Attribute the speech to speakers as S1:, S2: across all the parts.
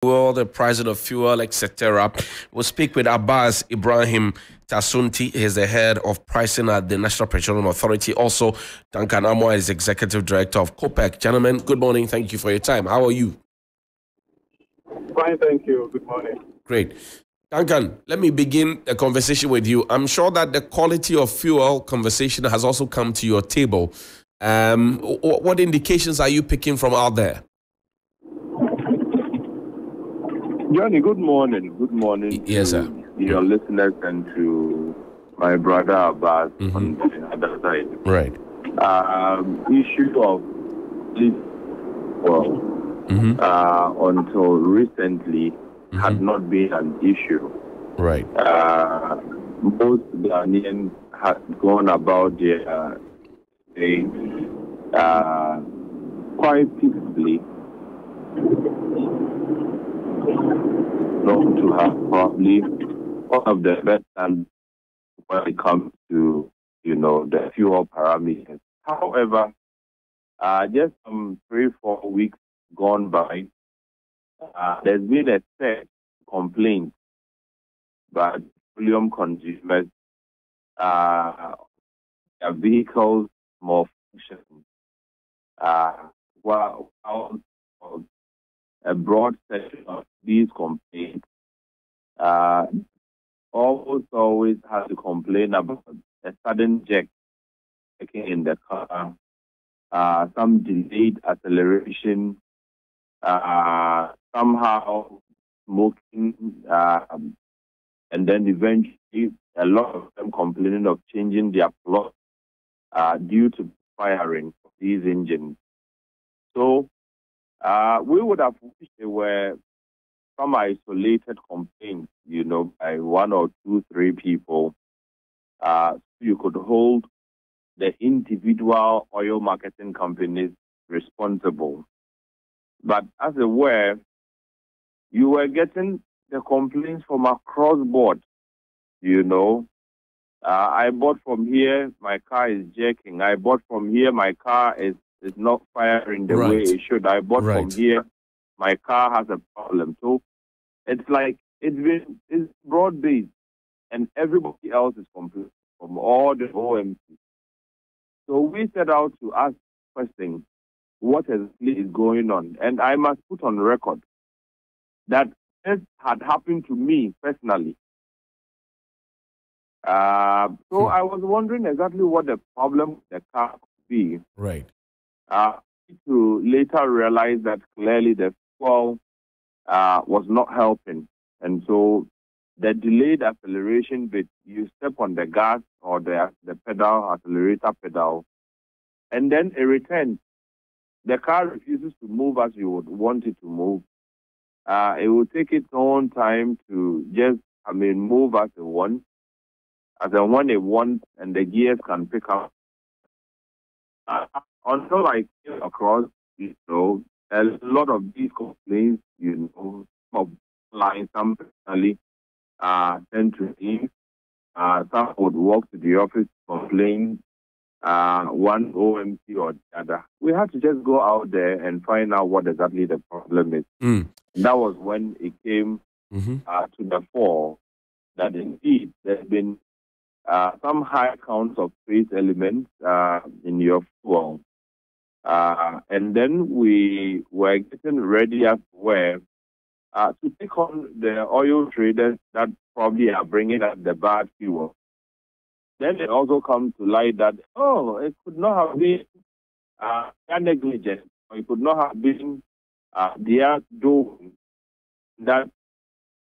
S1: fuel, the price of fuel, etc. We'll speak with Abbas Ibrahim Tasunti. He's the head of pricing at the National Petroleum Authority. Also, Duncan Amoah is executive director of COPEC. Gentlemen, good morning. Thank you for your time. How are you?
S2: Fine, thank you. Good morning.
S1: Great. Duncan, let me begin the conversation with you. I'm sure that the quality of fuel conversation has also come to your table. What indications are you picking from out there?
S3: Johnny, good morning. Good morning
S1: Yes,
S3: to
S1: sir.
S3: your listeners and to my brother Abbas on the other side.
S1: Right.
S3: Issue of this, until recently, had not been an issue.
S1: Right.
S3: Most Ghanaians had gone about their day quite peacefully. Known to have probably one of the best and when it comes to the fuel parameters. However, just some 3-4 weeks gone by, there's been a set complaint by petroleum consumers, their vehicles malfunction. While a broad section of these complaints, always has to complain about a sudden jerk in the car, some delayed acceleration, somehow smoking, and then eventually a lot of them complaining of changing their plot due to firing of these engines. So we would have wished there were some isolated complaints, by 1 or 2, 3 people. You could hold the individual oil marketing companies responsible. But as it were, you were getting the complaints from across board. I bought from here, my car is jerking. I bought from here, my car is not firing the way it should. I bought from here, my car has a problem. So it's like it's broad-based, and everybody else is complaining from all the OMC. So we set out to ask questions, what exactly is going on? And I must put on record that this had happened to me personally. So I was wondering exactly what the problem with the car could be.
S1: Right.
S3: To later realize that clearly the fuel was not helping. And so the delayed acceleration bit, you step on the gas or the pedal, accelerator pedal, and then it returns. The car refuses to move as you would want it to move. It will take its own time to just, move as it wants, it wants, and the gears can pick up. Until I came across, a lot of these complaints, of lines, some personally sent to him. Some would walk to the office, complain, one OMC or the other. We had to just go out there and find out what exactly the problem is. And that was when it came to the fore that indeed there's been some high counts of trace elements in your fuel. And then we were getting ready as well to take on the oil traders that probably are bringing us the bad fuel. Then it also comes to light that, it could not have been their negligence, or it could not have been their doing, that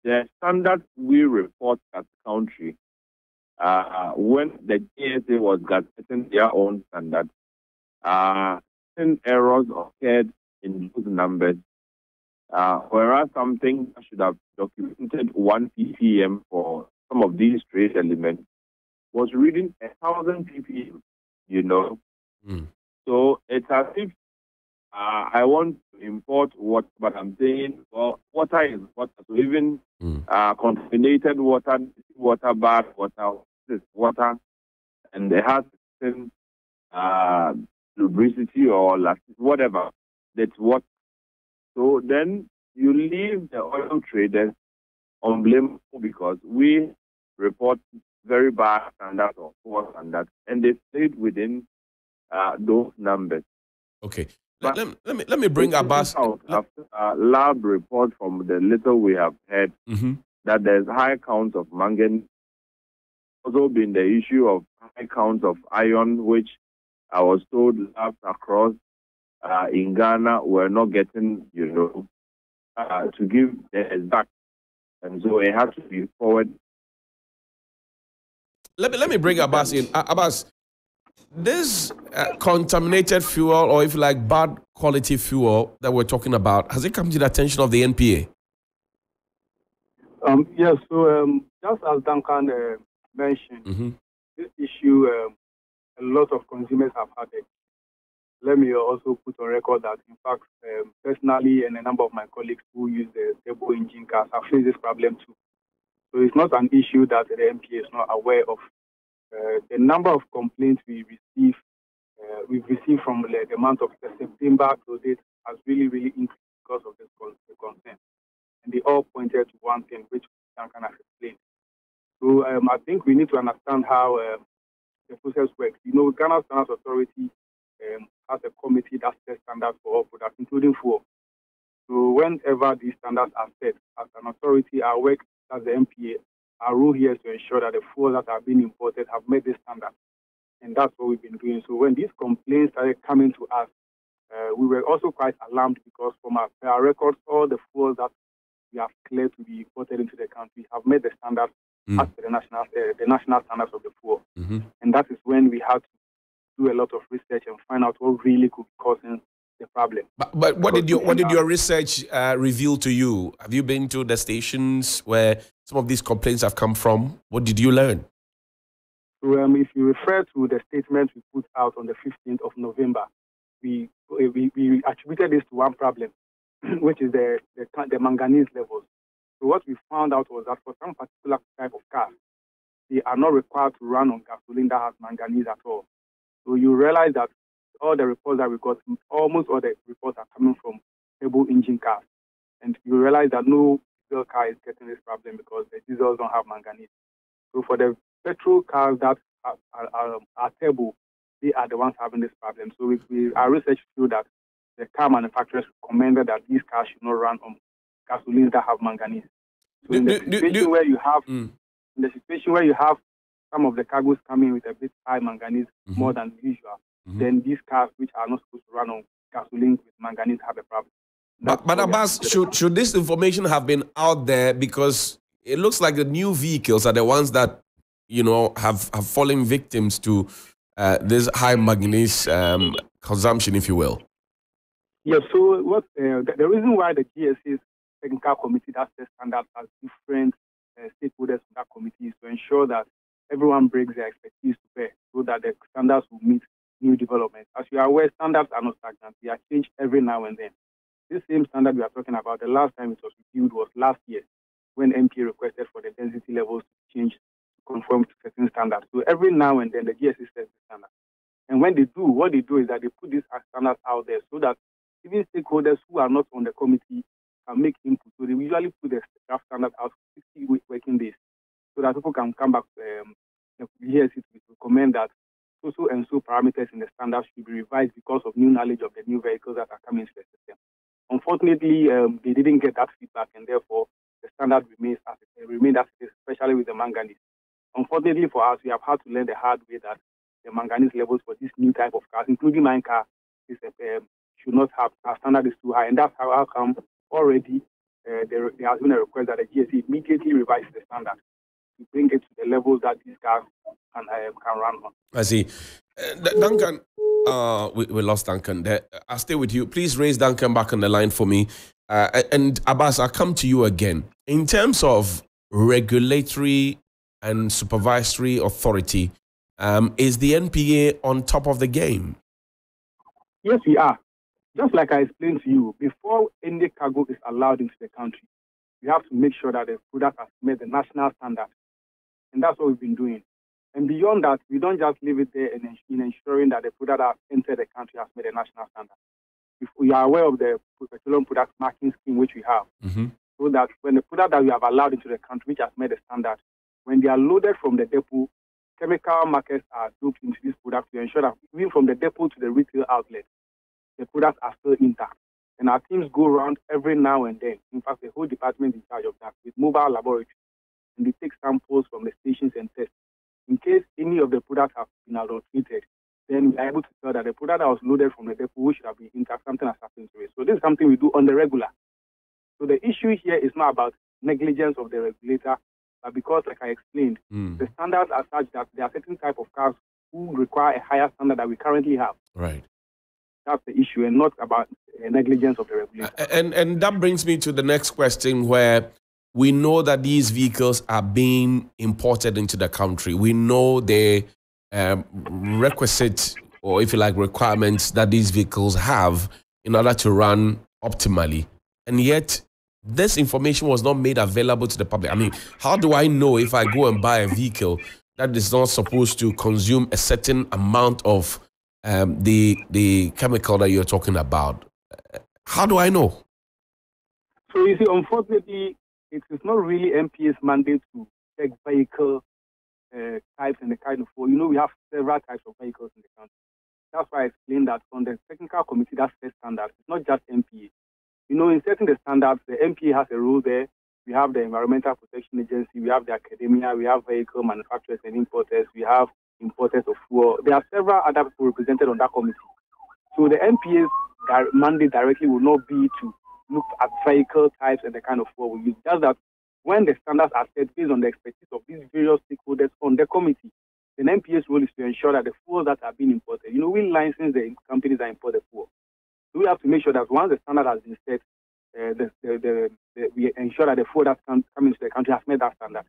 S3: the standards we report as a country, when the GSA was gazetting their own standards, errors occurred in those numbers, whereas something should have documented 1 ppm for some of these trace elements was reading 1,000 ppm, So it's as if I want to import water, but I'm saying, well, water is water. So even contaminated water, bad water, this water, and it has certain lubricity or whatever. That's what. So then you leave the oil traders unblameable because we report very bad standards of poor standards, and they stayed within those numbers.
S1: Okay. Let me bring Abbas.
S3: After lab report from the little we have heard that there's high counts of manganese. Also been the issue of high counts of iron, which I was told labs across in Ghana were not getting, to give the exact, and so it has to be forward.
S1: Let me bring Abbas in. Abbas, this contaminated fuel, or if you like, bad quality fuel that we're talking about, has it come to the attention of the NPA?
S2: Yes. So just as Duncan mentioned, this issue, a lot of consumers have had it. Let me also put on record that, in fact, personally, and a number of my colleagues who use the turbo engine cars have faced this problem too. So it's not an issue that the NPA is not aware of. The number of complaints we've received from the month of September to date has really increased because of this concern. And they all pointed to one thing, which Duncan has explained. So I think we need to understand how the process works. Ghana Standards Authority has a committee that sets standards for all products, including fuel. So whenever these standards are set, as an authority, our work as the NPA, our role here is to ensure that the fuels that are being imported have met this standard. And that's what we've been doing. So when these complaints started coming to us, we were also quite alarmed because from our records, all the fuels that we have cleared to be imported into the country have met the standards as per the national standards of the fuel. And that is when we had to do a lot of research and find out what really could be causing the problem.
S1: But what did your research reveal to you? Have you been to the stations where some of these complaints have come from? What did you learn?
S2: So if you refer to the statement we put out on the 15th of November, we attributed this to one problem, which is the manganese levels. So what we found out was that for some particular type of cars, they are not required to run on gasoline that has manganese at all. So you realize that all the reports that we got, almost all the reports are coming from turbo engine cars. And you realize that no diesel car is getting this problem because the diesels don't have manganese. So for the petrol cars that are turbo, they are the ones having this problem. So our research showed that the car manufacturers recommended that these cars should not run on gasolines that have manganese. So in the situation where you have some of the cargoes coming with a bit high manganese, more than usual, then these cars which are not supposed to run on gasoline with manganese have a problem.
S1: But Abbas, should this information have been out there? Because it looks like the new vehicles are the ones that, have fallen victims to this high manganese consumption, if you will.
S2: Yeah, so the reason why the GSA's technical committee that sets standards has different stakeholders in that committee is to ensure that everyone brings their expertise to bear so that the standards will meet new developments. As you are aware, standards are not stagnant. They are changed every now and then. This same standard we are talking about, the last time it was reviewed was last year when NPA requested for the density levels to change to conform to certain standards. So every now and then the GSA sets the standard. And when they do, what they do is that they put these standards out there so that even stakeholders who are not on the committee can make input. So they usually put the draft standard out for 60 working days so that people can come back the GSA to recommend that so and so parameters in the standards should be revised because of new knowledge of the new vehicles that are coming to the system. Unfortunately, they didn't get that feedback, and therefore the standard remained as it is, especially with the manganese. Unfortunately for us, we have had to learn the hard way that the manganese levels for this new type of cars, including my car, should not have, our standard is too high, and that's how come already there has been a request that the GSA immediately revise the standard to bring it to the levels that these cars can run on.
S1: I see. Duncan, we lost Duncan there. I'll stay with you. Please raise Duncan back on the line for me. And Abbas, I'll come to you again. In terms of regulatory and supervisory authority, is the NPA on top of the game?
S2: Yes, we are. Just like I explained to you, before any cargo is allowed into the country, we have to make sure that the product has met the national standard. And that's what we've been doing. And beyond that, we don't just leave it there in ensuring that the product that has entered the country has met the national standard. if we are aware of the petroleum product marking scheme which we have, so that when the product that we have allowed into the country, which has made a standard, when they are loaded from the depot, chemical markets are duped into this product to ensure that even from the depot to the retail outlet, the products are still intact. And our teams go around every now and then. In fact, the whole department is in charge of that with mobile laboratories. And they take samples from the stations and test. In case any of the products have been adulterated, then we are able to tell that the product that was loaded from the depot, which should have been intact, something has happened to it. So this is something we do on the regular. So the issue here is not about negligence of the regulator, but because, like I explained, the standards are such that there are certain type of cars who require a higher standard that we currently have.
S1: Right.
S2: That's the issue, and not about negligence of the regulator.
S1: And that brings me to the next question, where we know that these vehicles are being imported into the country. We know the requisite, or if you like, requirements that these vehicles have in order to run optimally. And yet, this information was not made available to the public. I mean, how do I know if I go and buy a vehicle that is not supposed to consume a certain amount of the chemical that you're talking about? How do I know?
S2: So you see, unfortunately, it is not really MPA's mandate to check vehicle types and the kind of, we have several types of vehicles in the country. That's why I explained that on the technical committee that sets standards, it's not just MPA. In setting the standards, the MPA has a role there. We have the Environmental Protection Agency, we have the academia, we have vehicle manufacturers and importers, we have importers of fuel. There are several other people represented on that committee. So the MPA's mandate directly will not be to look at vehicle types and the kind of fuel we use. Just that when the standards are set based on the expertise of these various stakeholders on the committee, then MPA's role is to ensure that the fuels that are being imported, we license the companies that import the fuel. So we have to make sure that once the standard has been set, we ensure that the fuel that comes into the country has met that standard.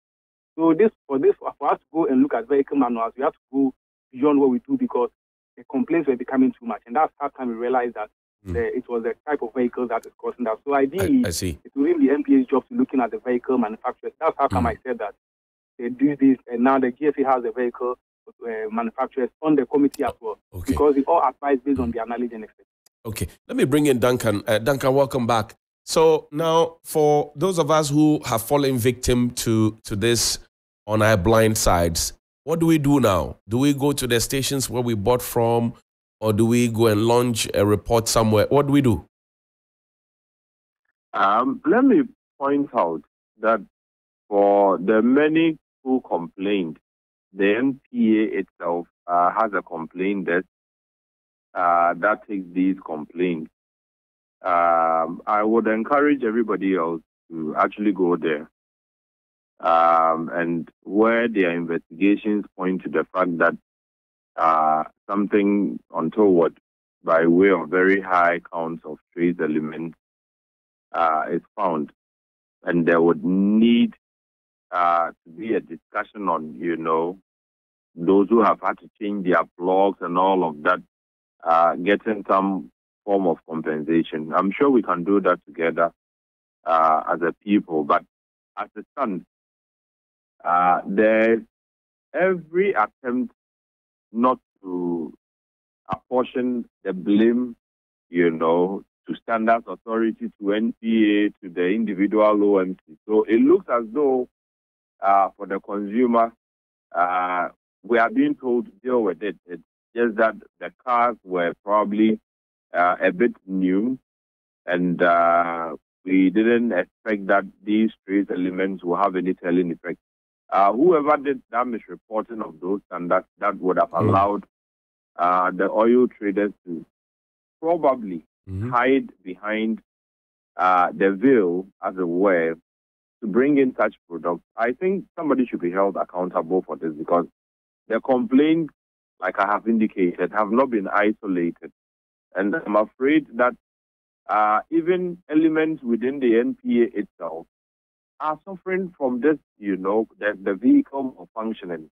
S2: So for us to go and look at vehicle manuals, we have to go beyond what we do because the complaints were becoming too much. And that's how time we realized that it was the type of vehicle that is causing that. So ideally,
S1: I see.
S2: it will be the MPA's job to looking at the vehicle manufacturers. That's how come I said that they do this. And now the GSA has the vehicle manufacturers on the committee as well. Okay. Because it all applies based on their knowledge and expertise.
S1: Okay. Let me bring in Duncan. Duncan, welcome back. So now, for those of us who have fallen victim to this on our blind sides, what do we do now? Do we go to the stations where we bought from, or do we go and launch a report somewhere? What do we do?
S3: Let me point out that for the many who complained, the MPA itself has a complaint desk that takes these complaints. I would encourage everybody else to actually go there. And where their investigations point to the fact that something untoward by way of very high counts of trace elements is found, and there would need to be a discussion on, those who have had to change their plugs and all of that, getting some form of compensation. I'm sure we can do that together as a people, but as it stands, there's every attempt not to apportion the blame, to Standards Authority, to NPA, to the individual OMC. So it looks as though for the consumer, we are being told to deal with it. It's just that the cars were probably a bit new, and we didn't expect that these trace elements will have any telling effect. Whoever did that misreporting of those standards, that would have allowed the oil traders to probably hide behind the veil, as it were, to bring in such products. I think somebody should be held accountable for this, because the complaints, like I have indicated, have not been isolated. And I'm afraid that even elements within the NPA itself are suffering from this, the vehicle malfunctioning.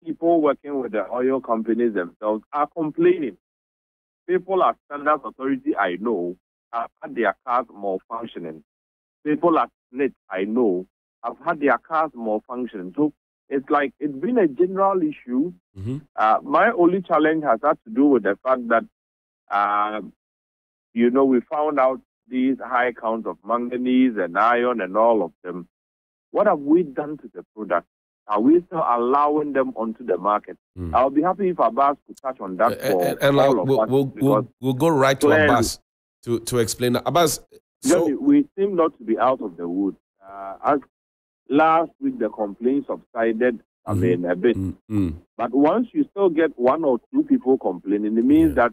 S3: People working with the oil companies themselves are complaining. People at Standards Authority, I know, have had their cars malfunctioning. People at SNIT, I know, have had their cars malfunctioning. So it's like it's been a general issue. My only challenge has had to do with the fact that we found out these high counts of manganese and iron and all of them. What have we done to the product? Are we still allowing them onto the market? I'll be happy if Abbas could touch on that for all of us.
S1: We'll go right to Abbas to explain that. Abbas,
S3: Johnny, we seem not to be out of the woods. As last week, the complaints subsided, a bit. But once you still get one or two people complaining, it means that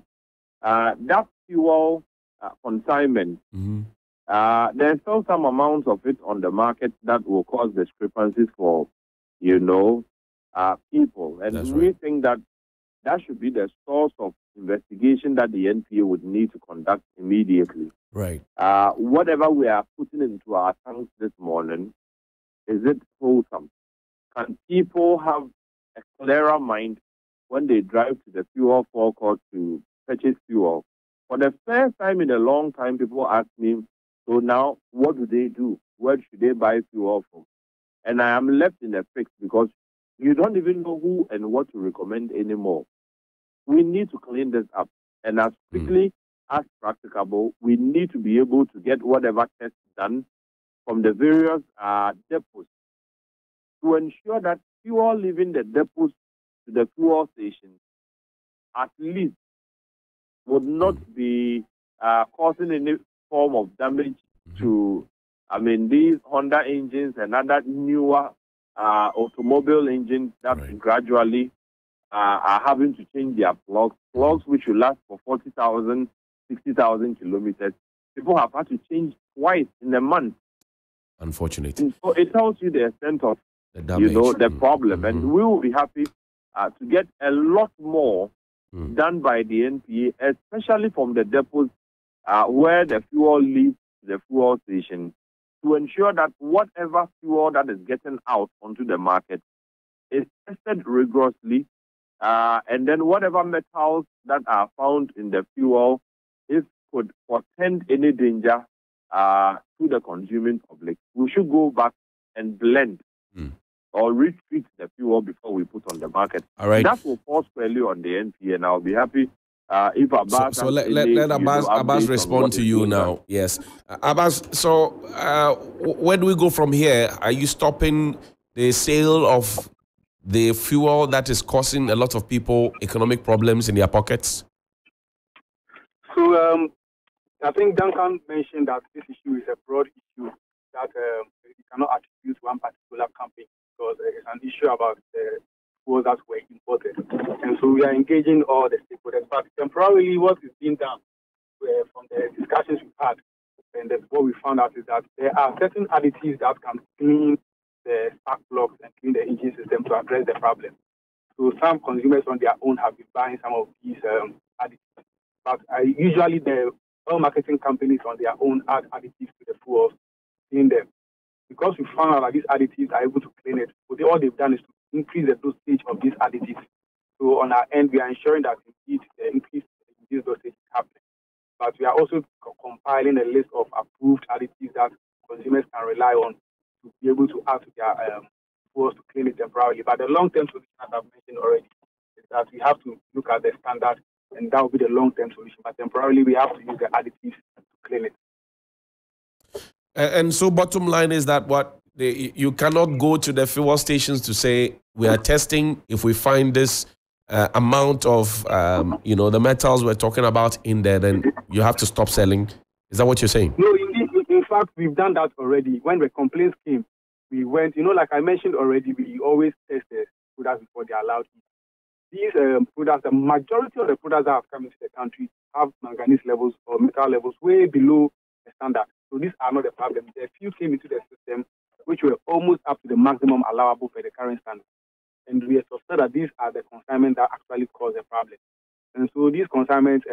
S3: that fuel consignment, there's still some amount of it on the market that will cause discrepancies for, people. And we think that should be the source of investigation that the NPA would need to conduct immediately.
S1: Right.
S3: Whatever we are putting into our tanks this morning, is it wholesome? Can people have a clearer mind when they drive to the fuel forecourt to purchase fuel? For the first time in a long time, people ask me, so now what do they do? Where should they buy fuel from? And I am left in a fix because you don't even know who and what to recommend anymore. We need to clean this up. And as quickly as practicable, we need to be able to get whatever tests done from the various depots to ensure that fuel leaving the depots to the fuel stations at least would not be causing any form of damage to, these Honda engines and other newer automobile engines that gradually are having to change their plugs which will last for 40,000, 60,000 kilometers. People have had to change twice in a month.
S1: Unfortunately.
S3: So it tells you the extent of the problem. And we will be happy to get a lot more done by the NPA, especially from the depots where the fuel leaves the fuel station, to ensure that whatever fuel that is getting out onto the market is tested rigorously, and then whatever metals that are found in the fuel, if could portend any danger to the consuming public, we should go back and blend or retreat the fuel before we put on the market.
S1: All right.
S3: That will fall squarely on the NPA, and I'll be happy if Abbas...
S1: So let Abbas respond to you now. Yes. Abbas, so where do we go from here? Are you stopping the sale of the fuel that is causing a lot of people economic problems in their pockets?
S2: So I think Duncan mentioned that this issue is a broad issue that you cannot attribute to one particular company because it's an issue about the fuels that were imported. And so we are engaging all the stakeholders. But temporarily, what is being done from the discussions we've had, and what we found out is that there are certain additives that can clean the spark plugs and clean the engine system to address the problem. So some consumers on their own have been buying some of these additives. But usually the oil marketing companies on their own add additives to the fuels, clean them. Because we found out that these additives are able to clean it, so all they've done is to increase the dosage of these additives. So on our end, we are ensuring that indeed the increase in this dosage is happening. But we are also compiling a list of approved additives that consumers can rely on to be able to add to their fuels to clean it temporarily. But the long-term solution, as I've mentioned already, is that we have to look at the standard, and that will be the long-term solution. But temporarily, we have to use the additives to clean it.
S1: And so bottom line is that you cannot go to the fuel stations to say, we are testing, if we find this amount of, the metals we're talking about in there, then you have to stop selling. Is that what you're saying?
S2: No, in fact, we've done that already. When the complaints came, we went, like I mentioned already, we always test the products before they are allowed. These products, the majority of the products that have come into the country have manganese levels or metal levels way below the standard. So these are not the problem. A few came into the system which were almost up to the maximum allowable for the current standard. And we have suspected that these are the consignments that actually cause the problem. And so these consignments,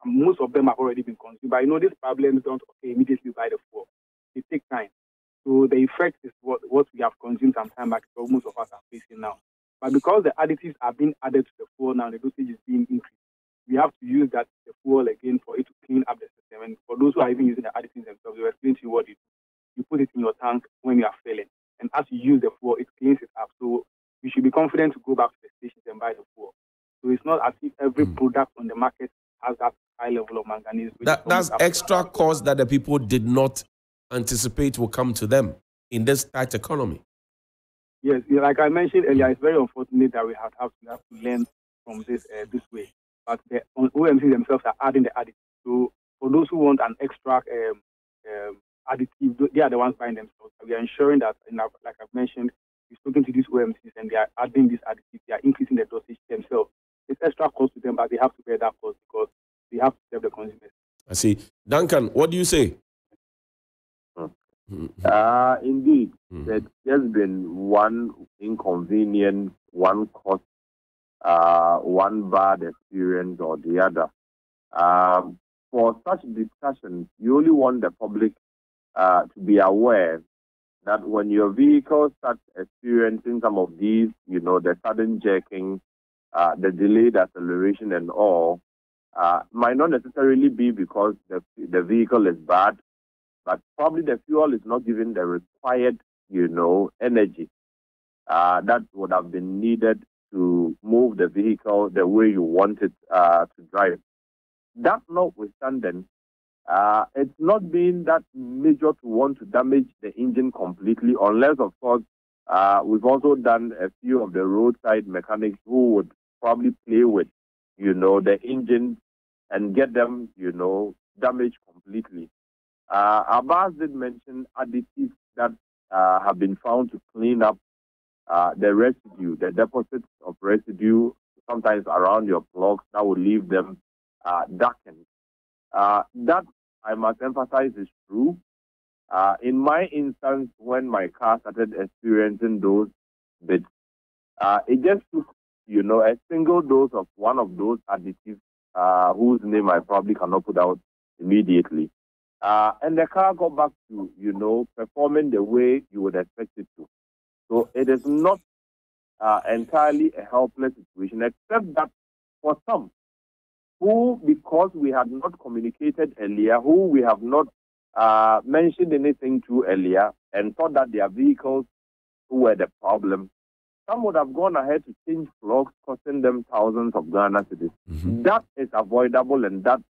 S2: most of them have already been consumed. But these problems don't immediately buy the fuel. It takes time. So the effect is what we have consumed some time back, so most of us are facing now. But because the additives are being added to the fuel now, the dosage is being increased. We have to use the fuel again for it to clean up the system. And for those who are even using the additives themselves, we will explain to you what you do. You put it in your tank when you are filling. And as you use the fuel, it cleans it up. So you should be confident to go back to the stations and buy the fuel. So it's not as if every product on the market has that high level of manganese.
S1: That's extra cost that the people did not anticipate will come to them in this tight economy.
S2: Yes, like I mentioned earlier, it's very unfortunate that we have to learn from this way. But the OMC themselves are adding the additive. So for those who want an extra additive, they are the ones buying themselves. We are ensuring that, like I've mentioned, we're speaking to these OMCs and they are adding this additive. They are increasing the dosage themselves. It's extra cost to them, but they have to bear that cost because they have to serve the consumers.
S1: I see. Duncan, what do you say?
S3: Indeed, there's just been one inconvenience, one cost, one bad experience or the other. For such discussions, you only want the public to be aware that when your vehicle starts experiencing some of these, the sudden jerking, the delayed acceleration and all, might not necessarily be because the vehicle is bad, but probably the fuel is not giving the required, energy that would have been needed to move the vehicle the way you want it to drive. That notwithstanding, it's not been that major to want to damage the engine completely, unless, of course, we've also done a few of the roadside mechanics who would probably play with, the engine and get them, damaged completely. Abbas did mention additives that have been found to clean up the residue, the deposits of residue, sometimes around your plugs, that will leave them darkened. That, I must emphasize, is true. In my instance, when my car started experiencing those bits, it just took, a single dose of one of those additives, whose name I probably cannot put out immediately. And the car got back to, performing the way you would expect it to. So it is not entirely a helpless situation, except that for some who, because we had not communicated earlier, who we have not mentioned anything to earlier, and thought that their vehicles were the problem, some would have gone ahead to change plugs, costing them thousands of Ghana cedis. That is avoidable and that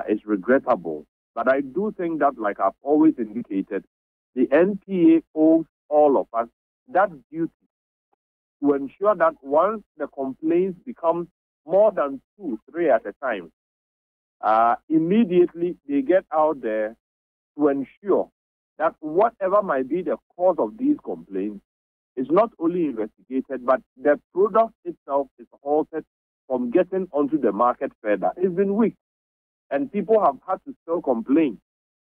S3: is regrettable. But I do think that, like I've always indicated, the NPA owes all of us that duty to ensure that once the complaints become more than 2, 3 at a time, immediately they get out there to ensure that whatever might be the cause of these complaints is not only investigated, but the product itself is halted from getting onto the market further. It's been weeks, and people have had to still complain.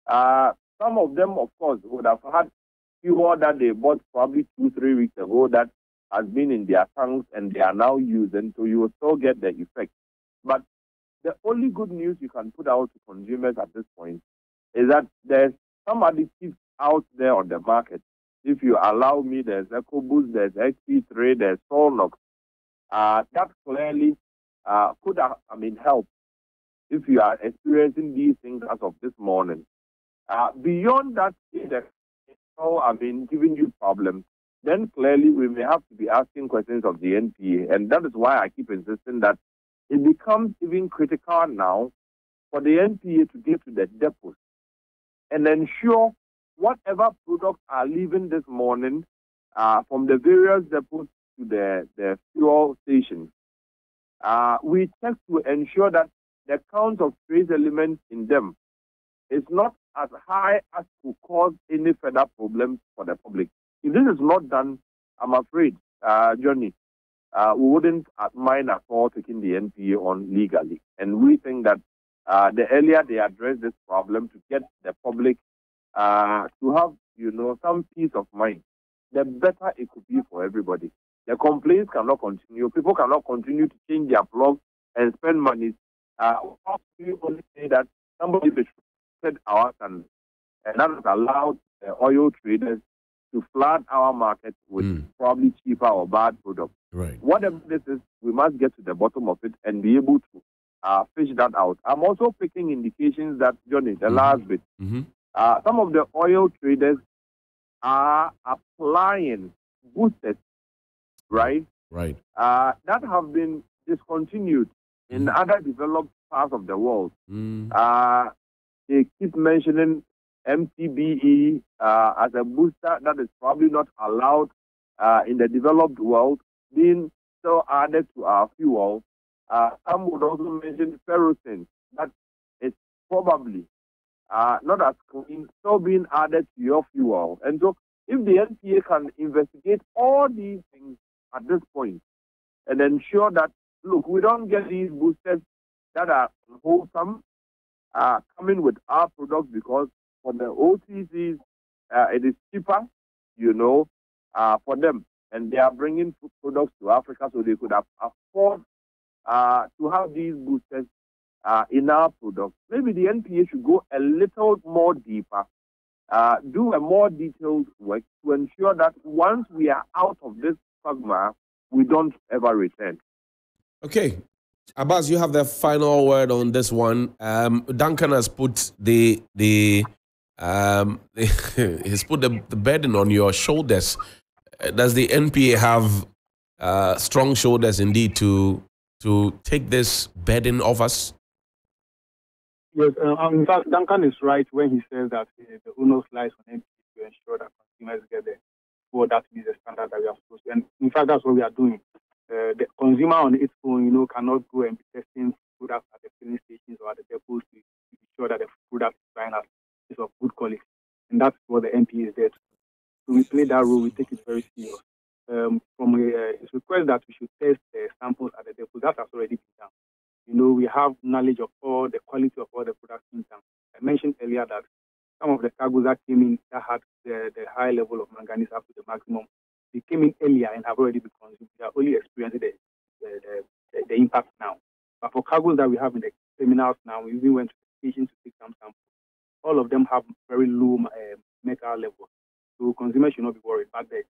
S3: Some of them, of course, would have had fuel that they bought probably 2, 3 weeks ago that has been in their tanks and they are now using, so you will still get the effect. But the only good news you can put out to consumers at this point is that there's some additives out there on the market. If you allow me, there's EcoBoost, there's XP3, there's Solnox. That clearly could help if you are experiencing these things as of this morning. Beyond that, giving you problems, then clearly we may have to be asking questions of the NPA. And that is why I keep insisting that it becomes even critical now for the NPA to get to the depots and ensure whatever products are leaving this morning from the various depots to the fuel stations, we check to ensure that the count of trace elements in them is not as high as to cause any further problems for the public. If this is not done, I'm afraid, Johnny, we wouldn't mind at all taking the NPA on legally. And we think that the earlier they address this problem to get the public to have, some peace of mind, the better it could be for everybody. The complaints cannot continue. People cannot continue to change their plugs and spend money. We only say that somebody restricted our standards, and that has allowed oil traders to flood our market with probably cheaper or bad products.
S1: Right.
S3: Whatever this is, we must get to the bottom of it and be able to fish that out. I'm also picking indications that, Johnny, the last bit, some of the oil traders are applying boosters, right?
S1: Right.
S3: That have been discontinued in other developed parts of the world. They keep mentioning MTBE as a booster that is probably not allowed in the developed world, being still added to our fuel. Some would also mention ferrocene, that is probably not as clean, still being added to your fuel. And so, if the NPA can investigate all these things at this point and ensure that, look, we don't get these boosters that are wholesome coming with our products, because for the OTCs, it is cheaper, for them. And they are bringing food products to Africa so they could afford to have these boosters in our products. Maybe the NPA should go a little more deeper, do a more detailed work to ensure that once we are out of this quagmire, we don't ever return.
S1: Okay. Abbas, you have the final word on this one. Duncan has put he's put the burden on your shoulders. Does the NPA have strong shoulders indeed to take this burden off us?
S2: Yes, in fact, Duncan is right when he says that the onus lies on NPA to ensure that consumers get the for that is the standard that we are supposed to. And in fact, that's what we are doing. The consumer on its own, cannot go and be testing products at the filling stations or at the depots to be sure that the product is buying is of good quality. And that's what the NPA is there to. So we play that role. We take it very serious. From his request that we should test samples at the depot, that has already been done. We have knowledge of all the quality of all the products in town. I mentioned earlier that some of the cargoes that came in that had the high level of manganese up to the maximum, they came in earlier and have already been consumed. We are only experiencing the impact now. But for cargoes that we have in the terminals now, we even went to the station to take some samples. All of them have very low metal levels. So consumers should not be worried. But the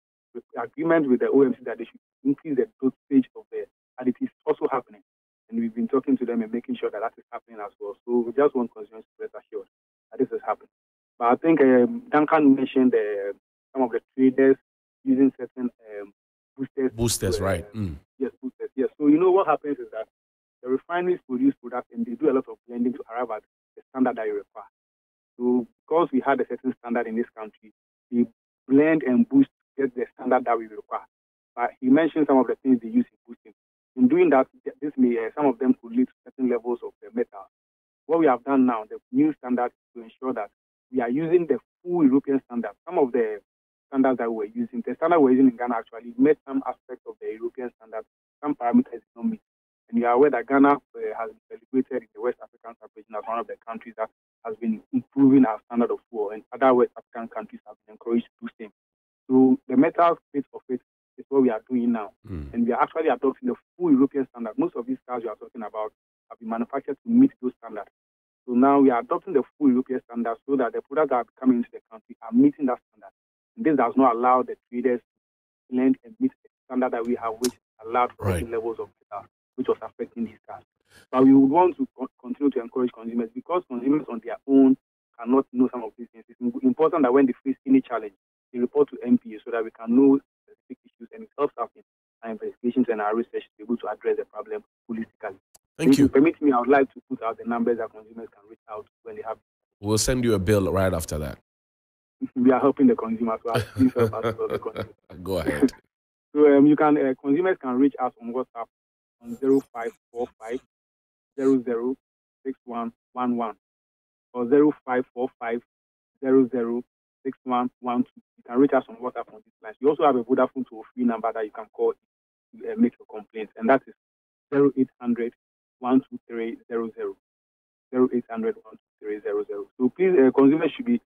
S2: agreement with the OMC that they should increase the dosage of the additives is also happening. And we've been talking to them and making sure that is happening as well. So we just want consumers to rest assured that this is happening. But I think Duncan mentioned some of the traders using certain boosters.
S1: Boosters, right.
S2: Yes, boosters. Yes. So what happens is that the refineries produce products and they do a lot of blending to arrive at the standard that you require. So because we had a certain standard in this country, we blend and boost to get the standard that we require. But he mentioned some of the things they use in boosting. In doing that, this may some of them could lead to certain levels of the metal. What we have done now, the new standard, is to ensure that we are using the full European standard. Some of the standards that we're using, the standard we're using in Ghana actually met some aspects of the European standard, some parameters did not meet. And you are aware that Ghana has been celebrated in the West African sub-region as one of the countries that has been improving our standard of fuel, and other West African countries have been encouraged to do the same. So the metal bit of it is what we are doing now. And we are actually adopting the full European standard. Most of these cars you are talking about have been manufactured to meet those standards. So now we are adopting the full European standard so that the products that are coming into the country are meeting that standard. And this does not allow the traders to blend and meet the standard that we have, which allowed for certain levels of metal, which was affecting these cars. But we would want to continue to encourage consumers, because consumers on their own cannot know some of these things. It's important that when they face any challenge, they report to NPA so that we can know specific issues, and it helps us in our investigations and our research to be able to address the problem holistically.
S1: Thank you.
S2: If you permit me, I would like to put out the numbers that consumers can reach out when they have.
S1: We'll send you a bill right after that.
S2: We are helping the consumers. So please help us to help the consumers.
S1: Go ahead.
S2: So consumers can reach us on WhatsApp on 0545 006111 or 0545 006112. You can reach us on WhatsApp on this line. We also have a Vodafone toll-free number that you can call to make your complaints, and that is 0800 123 00. 0800 123 00. So please, consumers should be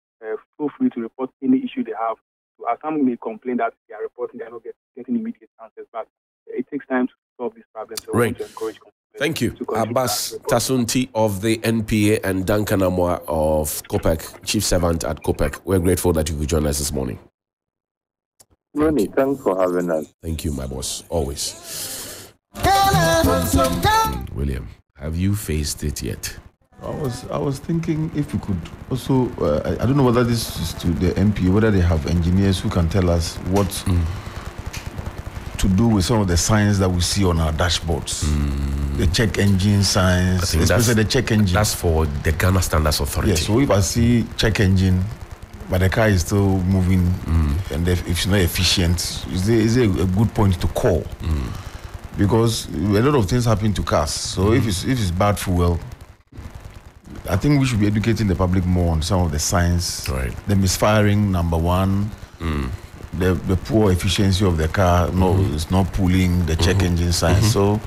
S2: feel free to report any issue they have. So as some may complain that they are reporting, they are not getting immediate answers, but it takes time to solve this problem. So we want to encourage consumers.
S1: Thank you. Abbas Tasunti of the NPA and Duncan Amoah of COPEC, Chief Servant at COPEC. We're grateful that you could join us this morning.
S3: Thanks for having us.
S1: Thank you, my boss. Always. William, have you faced it yet?
S4: I was thinking if we could also, I don't know whether this is to the NPA, whether they have engineers who can tell us what to do with some of the signs that we see on our dashboards. The check engine signs, especially the check engine.
S1: That's for the Ghana Standards Authority.
S4: Yes, so if I see check engine, but the car is still moving, and if it's not efficient, is a good point to call. Because a lot of things happen to cars. So if it's bad fuel, I think we should be educating the public more on some of the signs.
S1: Right.
S4: The misfiring, number one. The poor efficiency of the car. No, it's not pulling. The check engine signs. So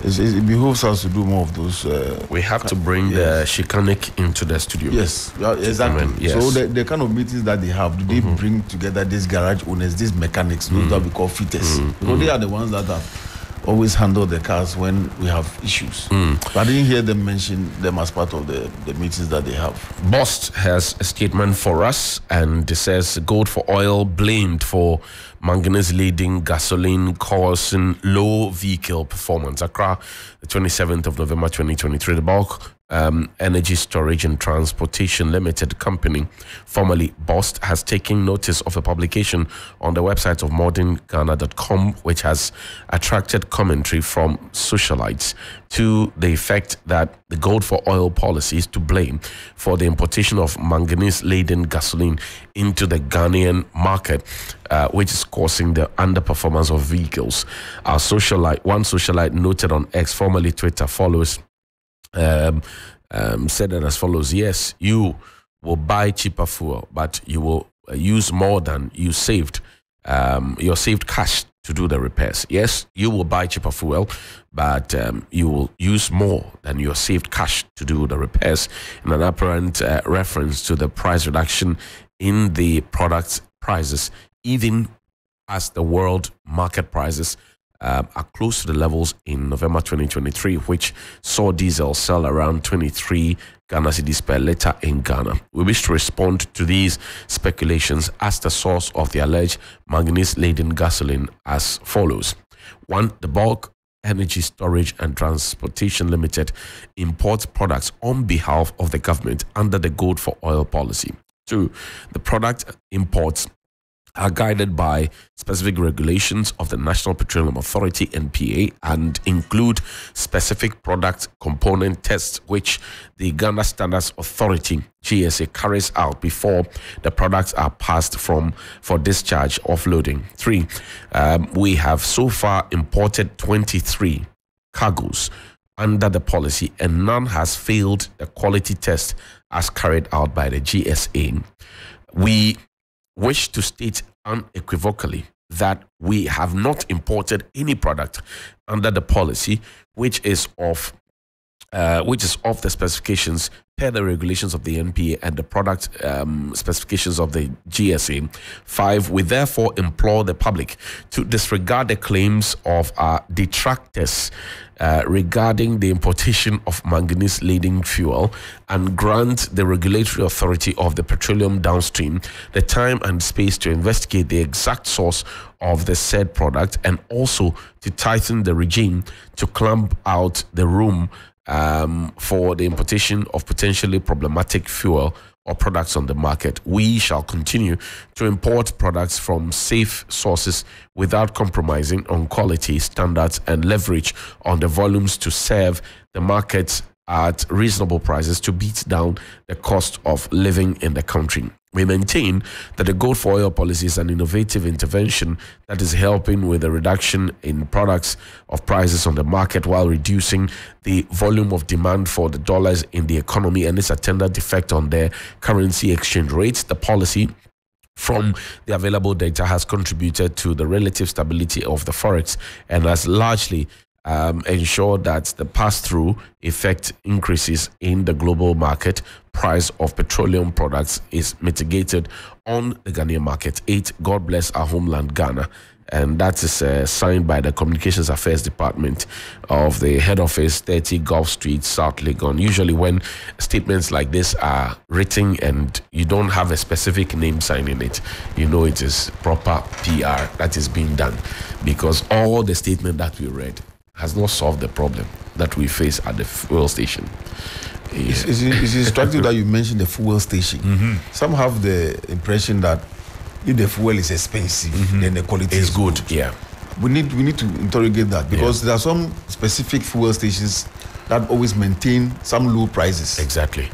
S4: it behoves us to do more of those.
S1: We have to bring the Shikanik into the studio.
S4: Yes, exactly.
S1: Yes.
S4: So the kind of meetings that they have, do they bring together these garage owners, these mechanics, those that we call fitters? Because they are the ones that have always handle the cars when we have issues. But I didn't hear them mention them as part of the meetings that they have.
S1: Bost has a statement for us, and it says gold for oil blamed for manganese leading gasoline causing low vehicle performance. Accra, the 27th of November 2023. The Bulk Energy Storage and Transportation Limited Company, formerly Bost, has taken notice of a publication on the website of modernghana.com, which has attracted commentary from socialites to the effect that the gold for oil policy is to blame for the importation of manganese-laden gasoline into the Ghanaian market, which is causing the underperformance of vehicles. One socialite noted on X, formerly Twitter, said that as follows: yes, you will buy cheaper fuel, but you will use more than you saved, your saved cash to do the repairs. Yes, you will buy cheaper fuel, but you will use more than your saved cash to do the repairs, in an apparent reference to the price reduction in the product's prices, even as the world market prices are close to the levels in November 2023, which saw diesel sell around 23 Ghana cedis per litre in Ghana. We wish to respond to these speculations as the source of the alleged manganese-laden gasoline as follows. 1. The Bulk Energy Storage and Transportation Limited imports products on behalf of the government under the Gold for Oil policy. 2. The product imports are guided by specific regulations of the National Petroleum Authority, NPA, and include specific product component tests which the Ghana Standards Authority, GSA, carries out before the products are passed for discharge offloading. 3. We have so far imported 23 cargoes under the policy, and none has failed the quality test as carried out by the GSA. We wish to state unequivocally that we have not imported any product under the policy which is off the specifications per the regulations of the NPA and the product specifications of the GSA. 5. We therefore implore the public to disregard the claims of our detractors regarding the importation of manganese-laden fuel and grant the regulatory authority of the petroleum downstream the time and space to investigate the exact source of the said product, and also to tighten the regime to clamp out the room for the importation of potentially problematic fuel or products on the market. We shall continue to import products from safe sources without compromising on quality standards and leverage on the volumes to serve the markets at reasonable prices to beat down the cost of living in the country. We maintain that the Gold for Oil policy is an innovative intervention that is helping with the reduction in products of prices on the market while reducing the volume of demand for the dollars in the economy and its attendant effect on their currency exchange rates. The policy, from the available data, has contributed to the relative stability of the forex and has largely ensure that the pass-through effect increases in the global market price of petroleum products is mitigated on the Ghanaian market. 8. God bless our homeland, Ghana. And that is signed by the Communications Affairs Department of the head office, 30 Gulf Street, South Legon. Usually when statements like this are written and you don't have a specific name signing it, you know it is proper PR that is being done, because all the statement that we read has not solved the problem that we face at the fuel station. Yeah.
S4: It's instructive that you mentioned the fuel station. Some have the impression that if the fuel is expensive, then the quality is good.
S1: Yeah.
S4: we need to interrogate that, because there are some specific fuel stations that always maintain some low prices.
S1: Exactly.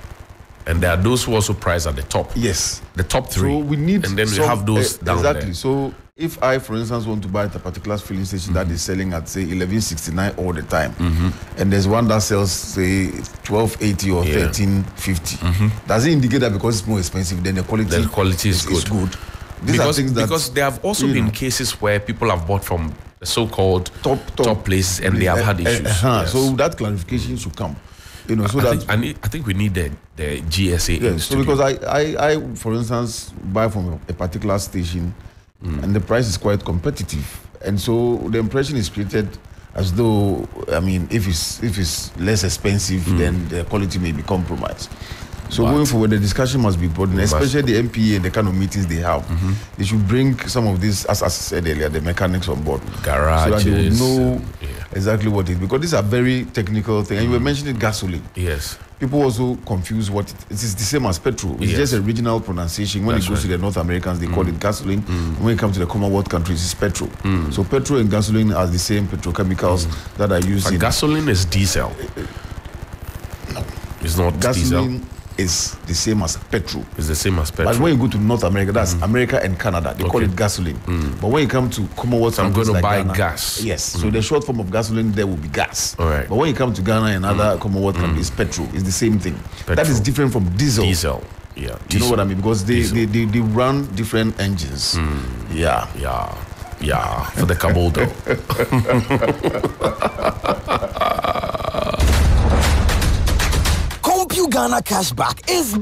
S1: And there are those who also price at the top.
S4: Yes.
S1: The top 3.
S4: So we need,
S1: and then we have those down
S4: exactly.
S1: there.
S4: So if I, for instance, want to buy at a particular filling station that is selling at, say, 11.69 all the time, and there's one that sells, say, 12.80 or 13.50, does it indicate that because it's more expensive, then the quality is good? These are things that,
S1: because there have also been cases where people have bought from the so-called top places and they have had issues. Yes.
S4: So that clarification should come. So
S1: I think we need the GSA.
S4: Yes, so because I, for instance, buy from a particular station, and the price is quite competitive, and so the impression is created as though, I mean, if it's less expensive, then the quality may be compromised. So going forward, the discussion must be broadened, especially the MPA and the kind of meetings they have. They should bring some of these, as I said earlier, the mechanics on board,
S1: garages,
S4: so that they would know exactly what it is. Because these are very technical things. And you were mentioning gasoline.
S1: Yes.
S4: People also confuse what it is. The same as petrol. It's just a regional pronunciation. When it goes to the North Americans, they call it gasoline. When it comes to the Commonwealth countries, it's petrol. So petrol and gasoline are the same petrochemicals that are used.
S1: But gasoline is diesel.
S4: No,
S1: it's not
S4: gasoline.
S1: Diesel.
S4: Is the same as petrol.
S1: It's the same as petrol.
S4: But when you go to North America, that's America and Canada. They call it gasoline. But when you come to Commonwealth countries,
S1: I'm going to buy
S4: Ghana,
S1: gas.
S4: Yes. So the short form of gasoline there will be gas.
S1: All right.
S4: But when you come to Ghana and other Commonwealth countries, petrol is the same thing. Petrol. That is different from diesel.
S1: Diesel. Yeah.
S4: You know what I mean? Because they run different engines. Yeah.
S1: For the Caboldo.
S5: CompuGhana cashback is